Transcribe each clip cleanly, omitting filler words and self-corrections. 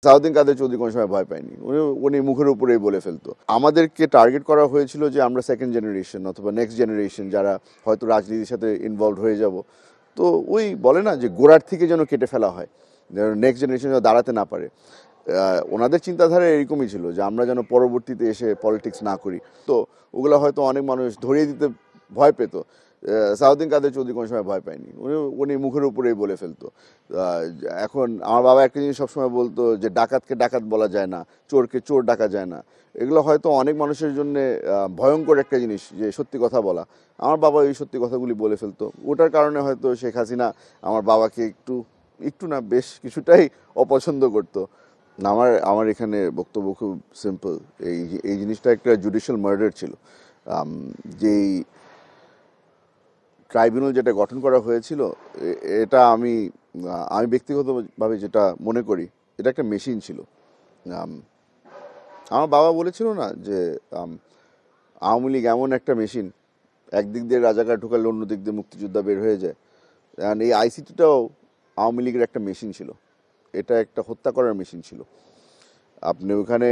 সাউদ্দিন কাদের চৌধুরী কোনো সময় ভয় পায়নি, উনি মুখের উপরেই বলে ফেলতো। আমাদেরকে টার্গেট করা হয়েছিল যে আমরা সেকেন্ড জেনারেশন অথবা নেক্সট জেনারেশন যারা হয়তো রাজনীতির সাথে ইনভলভ হয়ে যাব। তো ওই বলে না যে গোড়ার থেকে যেন কেটে ফেলা হয়, নেক্সট জেনারেশন যেন দাঁড়াতে না পারে। ওনাদের চিন্তাধারা এরকমই ছিল যে আমরা যেন পরবর্তীতে এসে পলিটিক্স না করি। তো ওগুলো হয়তো অনেক মানুষ ধরিয়ে দিতে ভয় পেত। সাউদ্দিন কাদের চৌধুরী কোনো সময় ভয় পায়নি, উনি মুখের উপরেই বলে ফেলতো। এখন আমার বাবা একটা জিনিস সবসময় বলতো যে ডাকাতকে ডাকাত বলা যায় না, চোরকে চোর ডাকা যায় না। এগুলো হয়তো অনেক মানুষের জন্য ভয়ঙ্কর একটা জিনিস, যে সত্যি কথা বলা। আমার বাবা এই সত্যি কথাগুলি বলে ফেলতো। ওটার কারণে হয়তো শেখ হাসিনা আমার বাবাকে একটু একটু না বেশ কিছুটাই অপছন্দ করতো। না, আমার আমার এখানে বক্তব্য খুব সিম্পল। এই এই জিনিসটা একটা জুডিশিয়াল মার্ডার ছিল। যেই ট্রাইব্যুনাল যেটা গঠন করা হয়েছিল, এটা আমি আমি ব্যক্তিগতভাবে যেটা মনে করি, এটা একটা মেশিন ছিল। আম, আমার বাবা বলেছিল না যে আওয়ামী লীগ এমন একটা মেশিন, একদিক দিয়ে রাজাকার ঢুকালে অন্য দিক দিয়ে মুক্তিযোদ্ধা বের হয়ে যায়। অ্যান্ড এই আইসিটিটাও আওয়ামী লীগের একটা মেশিন ছিল। এটা একটা হত্যা করার মেশিন ছিল। আপনি ওখানে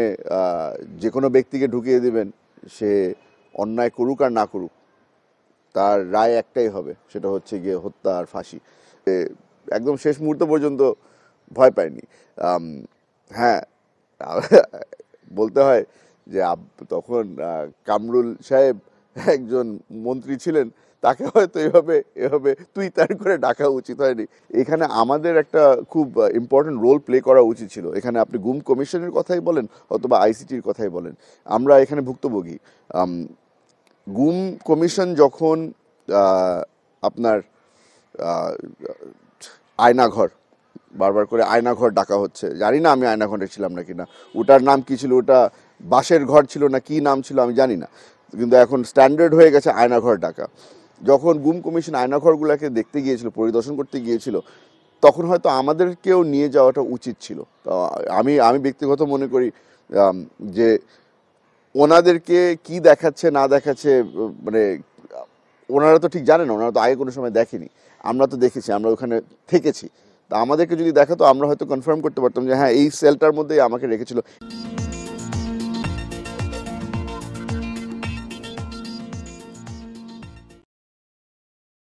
যে কোনো ব্যক্তিকে ঢুকিয়ে দিবেন, সে অন্যায় করুক আর না করুক, তার রায় একটাই হবে, সেটা হচ্ছে গিয়ে হত্যা আর ফাঁসি। একদম শেষ মুহূর্ত পর্যন্ত ভয় পায়নি। হ্যাঁ, বলতে হয় যে তখন কামরুল সাহেব একজন মন্ত্রী ছিলেন, তাকে হয়তো এভাবে এভাবে তুই তার করে ডাকা উচিত হয়নি। এখানে আমাদের একটা খুব ইম্পর্টেন্ট রোল প্লে করা উচিত ছিল। এখানে আপনি গুম কমিশনের কথাই বলেন অথবা আইসিটির কথাই বলেন, আমরা এখানে ভুক্তভোগী। গুম কমিশন যখন আপনার আয়নাঘর, বারবার করে আয়নাঘর ডাকা হচ্ছে, জানি না আমি আয়নাঘরে ছিলাম না কিনা, ওটার নাম কি ছিল, ওটা বাঁশের ঘর ছিল না কি নাম ছিল আমি জানি না, কিন্তু এখন স্ট্যান্ডার্ড হয়ে গেছে আয়নাঘর ডাকা। যখন গুম কমিশন আয়নাঘরগুলোকে দেখতে গিয়েছিল, পরিদর্শন করতে গিয়েছিল, তখন হয়তো আমাদেরকেও নিয়ে যাওয়াটা উচিত ছিল। তো আমি আমি ব্যক্তিগত মনে করি যে ওনাদেরকে কি দেখাচ্ছে না দেখাচ্ছে, মানে ওনারা তো ঠিক জানে না, ওনারা তো আগে কোনো সময় দেখেনি। আমরা তো দেখেছি, আমরা ওখানে থেকেছি। তা আমাদেরকে যদি দেখাতো, আমরা হয়তো কনফার্ম করতে পারতাম যে হ্যাঁ এই সেলটার মধ্যেই আমাকে রেখেছিল।